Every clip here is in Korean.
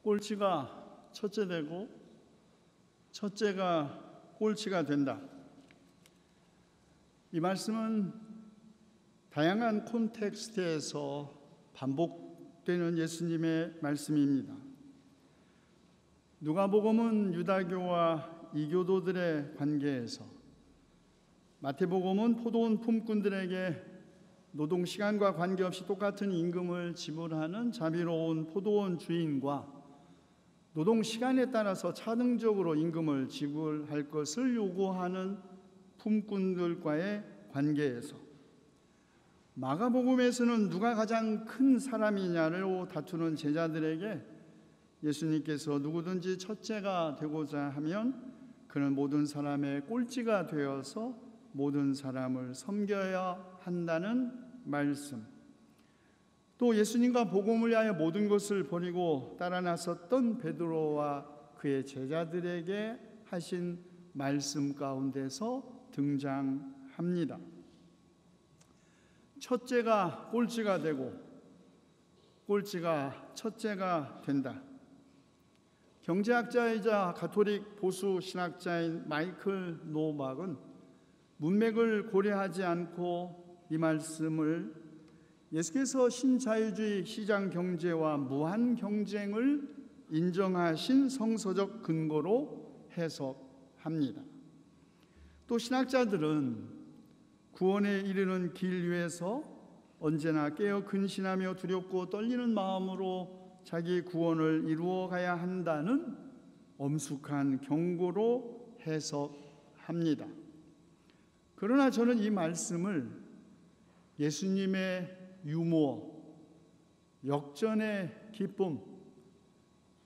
꼴찌가 첫째 되고 첫째가 꼴찌가 된다. 이 말씀은 다양한 콘텍스트에서 반복되는 예수님의 말씀입니다. 누가복음은 유다교와 이교도들의 관계에서, 마태복음은 포도원 품꾼들에게 노동시간과 관계없이 똑같은 임금을 지불하는 자비로운 포도원 주인과 노동시간에 따라서 차등적으로 임금을 지불할 것을 요구하는 품꾼들과의 관계에서, 마가복음에서는 누가 가장 큰 사람이냐로 다투는 제자들에게 예수님께서 누구든지 첫째가 되고자 하면 그는 모든 사람의 꼴찌가 되어서 모든 사람을 섬겨야 한다는 말씀, 또 예수님과 복음을 위하여 모든 것을 버리고 따라 나섰던 베드로와 그의 제자들에게 하신 말씀 가운데서 등장합니다. 첫째가 꼴찌가 되고 꼴찌가 첫째가 된다. 경제학자이자 가톨릭 보수 신학자인 마이클 노박은 문맥을 고려하지 않고 이 말씀을 예수께서 신자유주의 시장 경제와 무한 경쟁을 인정하신 성서적 근거로 해석합니다. 또 신학자들은 구원에 이르는 길 위에서 언제나 깨어 근신하며 두렵고 떨리는 마음으로 자기 구원을 이루어 가야 한다는 엄숙한 경고로 해석합니다. 그러나 저는 이 말씀을 예수님의 유머, 역전의 기쁨,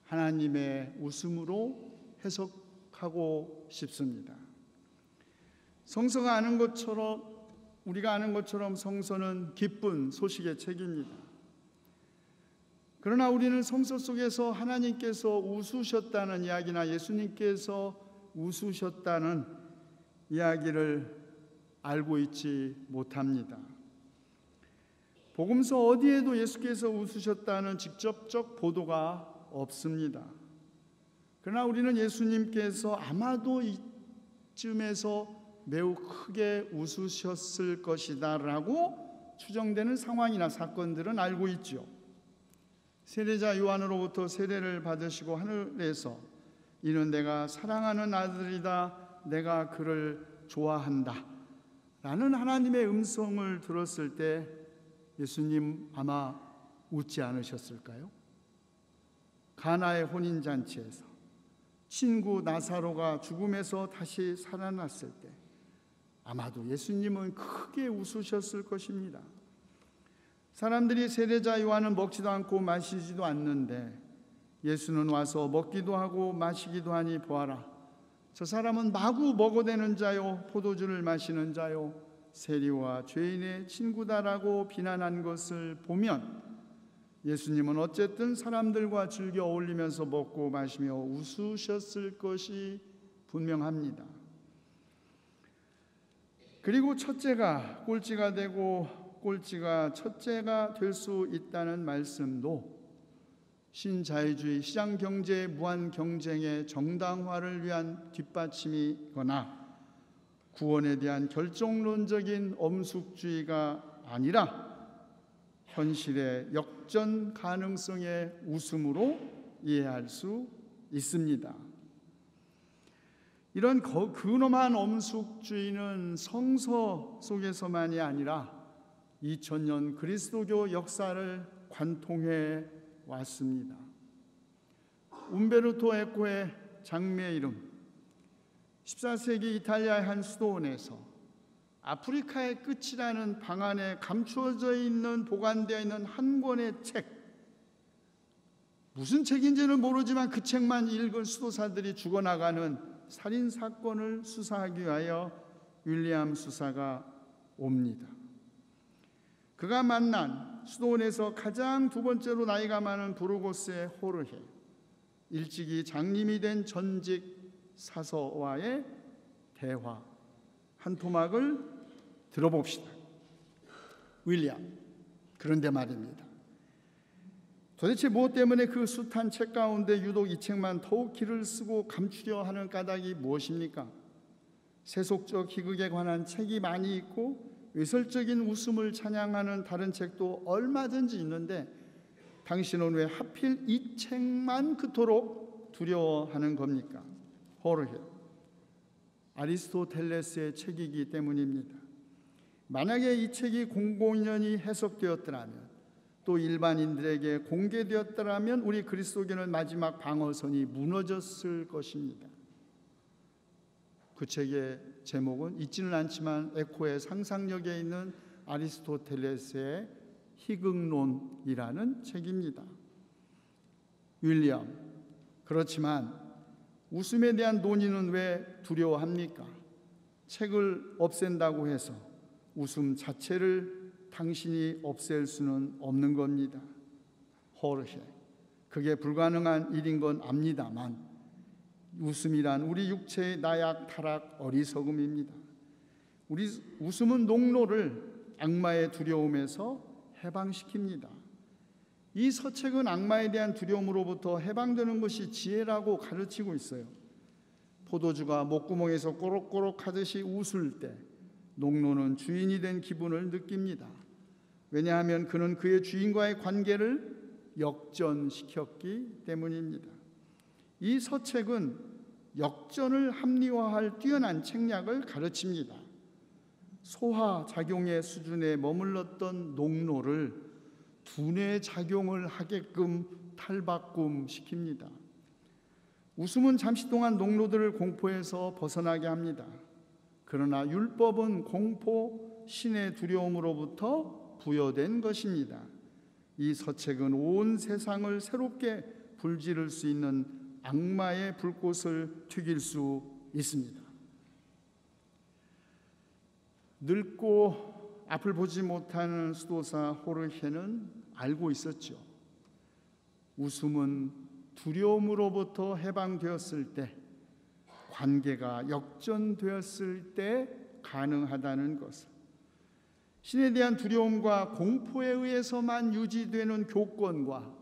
하나님의 웃음으로 해석하고 싶습니다. 성서가 아는 것처럼, 우리가 아는 것처럼 성서는 기쁜 소식의 책입니다. 그러나 우리는 성서 속에서 하나님께서 웃으셨다는 이야기나 예수님께서 웃으셨다는 이야기를 알고 있지 못합니다. 복음서 어디에도 예수께서 웃으셨다는 직접적 보도가 없습니다. 그러나 우리는 예수님께서 아마도 이쯤에서 매우 크게 웃으셨을 것이다 라고 추정되는 상황이나 사건들은 알고 있죠. 세례자 요한으로부터 세례를 받으시고 하늘에서 이는 내가 사랑하는 아들이다, 내가 그를 좋아한다 라는 하나님의 음성을 들었을 때 예수님 아마 웃지 않으셨을까요? 가나의 혼인잔치에서 친구 나사로가 죽음에서 다시 살아났을 때 아마도 예수님은 크게 웃으셨을 것입니다. 사람들이 세례자 요한은 먹지도 않고 마시지도 않는데 예수는 와서 먹기도 하고 마시기도 하니 보아라, 저 사람은 마구 먹어대는 자요 포도주를 마시는 자요 세리와 죄인의 친구다라고 비난한 것을 보면 예수님은 어쨌든 사람들과 즐겨 어울리면서 먹고 마시며 웃으셨을 것이 분명합니다. 그리고 첫째가 꼴찌가 되고 꼴찌가 첫째가 될 수 있다는 말씀도 신자유주의 시장 경제의 무한 경쟁의 정당화를 위한 뒷받침이거나 구원에 대한 결정론적인 엄숙주의가 아니라 현실의 역전 가능성의 웃음으로 이해할 수 있습니다. 이런 근엄한 엄숙주의는 성서 속에서만이 아니라 2000년 그리스도교 역사를 관통해 왔습니다. 움베르토 에코의 장미의 이름, 14세기 이탈리아의 한 수도원에서 아프리카의 끝이라는 방 안에 감추어져 있는, 보관되어 있는 한 권의 책, 무슨 책인지는 모르지만 그 책만 읽은 수도사들이 죽어나가는 살인사건을 수사하기 위하여 윌리엄 수사가 옵니다. 그가 만난 수도원에서 가장 두 번째로 나이가 많은 부르고스의 호르헤, 일찍이 장님이 된 전직 사서와의 대화 한 토막을 들어봅시다. 윌리엄, 그런데 말입니다. 도대체 무엇 때문에 그 숱한 책 가운데 유독 이 책만 더욱 기를 쓰고 감추려 하는 까닭이 무엇입니까? 세속적 희극에 관한 책이 많이 있고 외설적인 웃음을 찬양하는 다른 책도 얼마든지 있는데 당신은 왜 하필 이 책만 그토록 두려워하는 겁니까? 호르헤, 아리스토텔레스의 책이기 때문입니다. 만약에 이 책이 공공연히 해석되었더라면, 또 일반인들에게 공개되었더라면 우리 그리스도교는 마지막 방어선이 무너졌을 것입니다. 그 책의 제목은 있지는 않지만 에코의 상상력에 있는 아리스토텔레스의 희극론이라는 책입니다. 윌리엄, 그렇지만 웃음에 대한 논의는 왜 두려워합니까? 책을 없앤다고 해서 웃음 자체를 당신이 없앨 수는 없는 겁니다. 호르헤, 그게 불가능한 일인 건 압니다만 웃음이란 우리 육체의 나약, 타락, 어리석음입니다. 우리 웃음은 농로를 악마의 두려움에서 해방시킵니다. 이 서책은 악마에 대한 두려움으로부터 해방되는 것이 지혜라고 가르치고 있어요. 포도주가 목구멍에서 꼬록꼬록 하듯이 웃을 때 농로는 주인이 된 기분을 느낍니다. 왜냐하면 그는 그의 주인과의 관계를 역전시켰기 때문입니다. 이 서책은 역전을 합리화할 뛰어난 책략을 가르칩니다. 소화작용의 수준에 머물렀던 농로를 두뇌 작용을 하게끔 탈바꿈시킵니다. 웃음은 잠시 동안 농로들을 공포에서 벗어나게 합니다. 그러나 율법은 공포, 신의 두려움으로부터 부여된 것입니다. 이 서책은 온 세상을 새롭게 불지를 수 있는 악마의 불꽃을 튀길 수 있습니다. 늙고 앞을 보지 못하는 수도사 호르헤는 알고 있었죠. 웃음은 두려움으로부터 해방되었을 때, 관계가 역전되었을 때 가능하다는 것을. 신에 대한 두려움과 공포에 의해서만 유지되는 교권과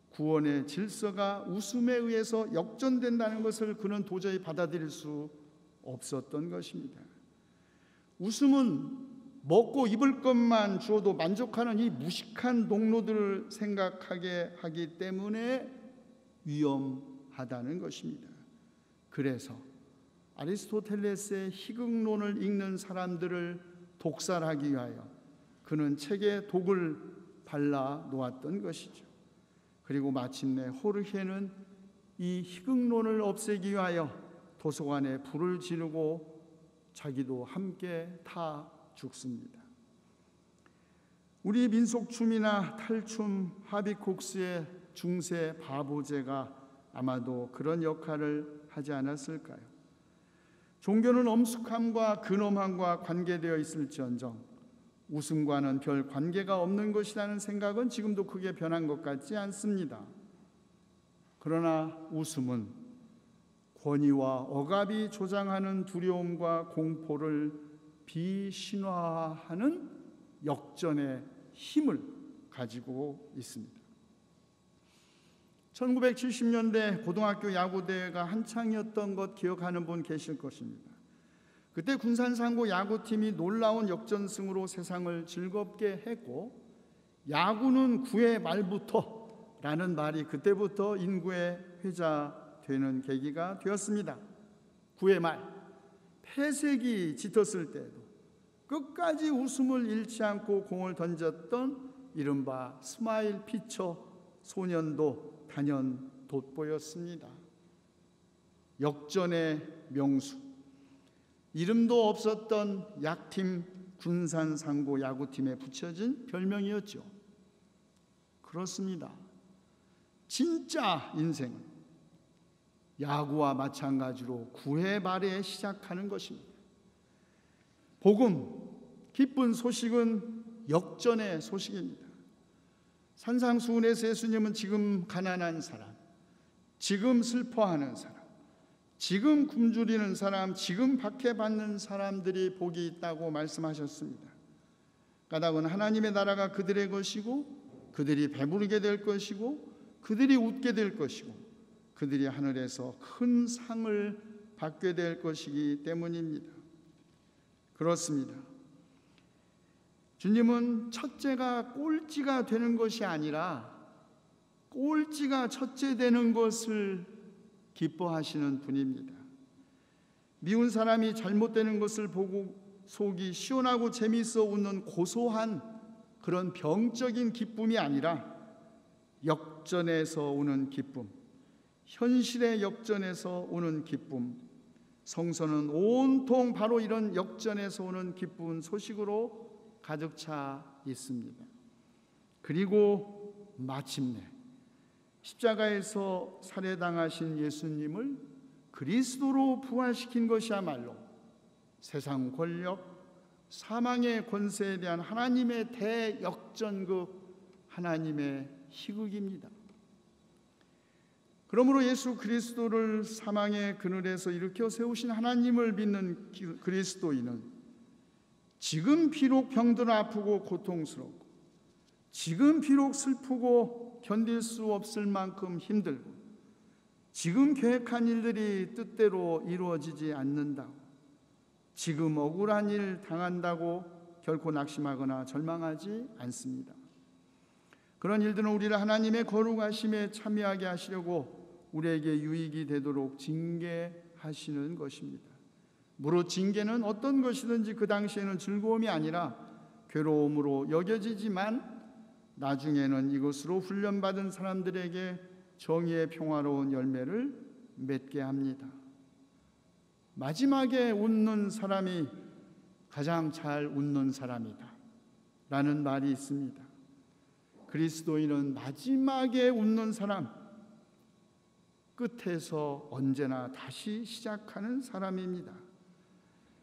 구원의 질서가 웃음에 의해서 역전된다는 것을 그는 도저히 받아들일 수 없었던 것입니다. 웃음은 먹고 입을 것만 주어도 만족하는 이 무식한 농로들을 생각하게 하기 때문에 위험하다는 것입니다. 그래서 아리스토텔레스의 희극론을 읽는 사람들을 독살하기 위하여 그는 책에 독을 발라 놓았던 것이죠. 그리고 마침내 호르헤는 이 희극론을 없애기 위하여 도서관에 불을 지르고 자기도 함께 타 죽습니다. 우리 민속춤이나 탈춤, 하비콕스의 중세 바보제가 아마도 그런 역할을 하지 않았을까요? 종교는 엄숙함과 근엄함과 관계되어 있을지언정 웃음과는 별 관계가 없는 것이라는 생각은 지금도 크게 변한 것 같지 않습니다. 그러나 웃음은 권위와 억압이 조장하는 두려움과 공포를 비신화하는 역전의 힘을 가지고 있습니다. 1970년대 고등학교 야구대회가 한창이었던 것 기억하는 분 계실 것입니다. 그때 군산상고 야구팀이 놀라운 역전승으로 세상을 즐겁게 했고, 야구는 9회 말부터 라는 말이 그때부터 인구의 회자되는 계기가 되었습니다. 9회 말, 패색이 짙었을 때도 끝까지 웃음을 잃지 않고 공을 던졌던 이른바 스마일 피처 소년도 단연 돋보였습니다. 역전의 명수, 이름도 없었던 약팀 군산상고 야구팀에 붙여진 별명이었죠. 그렇습니다. 진짜 인생은 야구와 마찬가지로 9회 말에 시작하는 것입니다. 복음, 기쁜 소식은 역전의 소식입니다. 산상수훈에서 예수님은 지금 가난한 사람, 지금 슬퍼하는 사람, 지금 굶주리는 사람, 지금 박해받는 사람들이 복이 있다고 말씀하셨습니다. 까닭은 하나님의 나라가 그들의 것이고 그들이 배부르게 될 것이고 그들이 웃게 될 것이고 그들이 하늘에서 큰 상을 받게 될 것이기 때문입니다. 그렇습니다. 주님은 첫째가 꼴찌가 되는 것이 아니라 꼴찌가 첫째 되는 것을 기뻐하시는 분입니다. 미운 사람이 잘못되는 것을 보고 속이 시원하고 재미있어 웃는 고소한 그런 병적인 기쁨이 아니라 역전에서 오는 기쁨, 현실의 역전에서 오는 기쁨, 성서는 온통 바로 이런 역전에서 오는 기쁜 소식으로 가득 차 있습니다. 그리고 마침내 십자가에서 살해당하신 예수님을 그리스도로 부활시킨 것이야말로 세상 권력, 사망의 권세에 대한 하나님의 대역전극, 하나님의 희극입니다. 그러므로 예수 그리스도를 사망의 그늘에서 일으켜 세우신 하나님을 믿는 그리스도인은 지금 비록 병들어 아프고 고통스럽고 지금 비록 슬프고 견딜 수 없을 만큼 힘들고 지금 계획한 일들이 뜻대로 이루어지지 않는다고 지금 억울한 일 당한다고 결코 낙심하거나 절망하지 않습니다. 그런 일들은 우리를 하나님의 거룩하심에 참여하게 하시려고 우리에게 유익이 되도록 징계하시는 것입니다. 무릇 징계는 어떤 것이든지 그 당시에는 즐거움이 아니라 괴로움으로 여겨지지만 나중에는 이것으로 훈련받은 사람들에게 정의의 평화로운 열매를 맺게 합니다. 마지막에 웃는 사람이 가장 잘 웃는 사람이다 라는 말이 있습니다. 그리스도인은 마지막에 웃는 사람, 끝에서 언제나 다시 시작하는 사람입니다.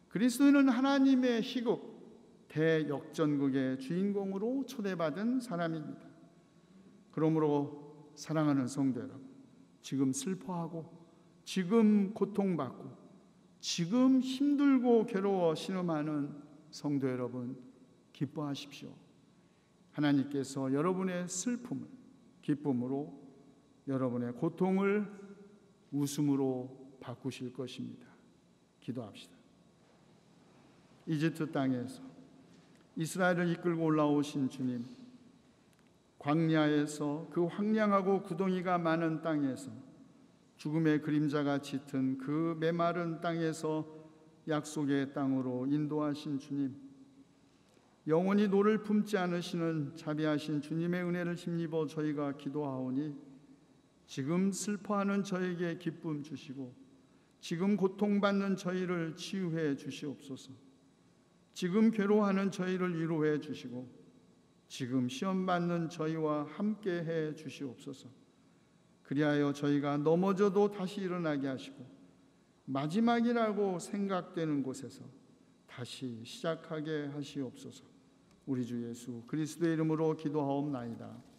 그리스도인은 하나님의 희극, 대역전극의 주인공으로 초대받은 사람입니다. 그러므로 사랑하는 성도 여러분, 지금 슬퍼하고 지금 고통받고 지금 힘들고 괴로워 신음하는 성도 여러분, 기뻐하십시오. 하나님께서 여러분의 슬픔을 기쁨으로, 여러분의 고통을 웃음으로 바꾸실 것입니다. 기도합시다. 이집트 땅에서 이스라엘을 이끌고 올라오신 주님, 광야에서 그 황량하고 구덩이가 많은 땅에서 죽음의 그림자가 짙은 그 메마른 땅에서 약속의 땅으로 인도하신 주님, 영원히 노를 품지 않으시는 자비하신 주님의 은혜를 힘입어 저희가 기도하오니 지금 슬퍼하는 저에게 기쁨 주시고 지금 고통받는 저희를 치유해 주시옵소서. 지금 괴로워하는 저희를 위로해 주시고 지금 시험받는 저희와 함께해 주시옵소서. 그리하여 저희가 넘어져도 다시 일어나게 하시고 마지막이라고 생각되는 곳에서 다시 시작하게 하시옵소서. 우리 주 예수 그리스도의 이름으로 기도하옵나이다.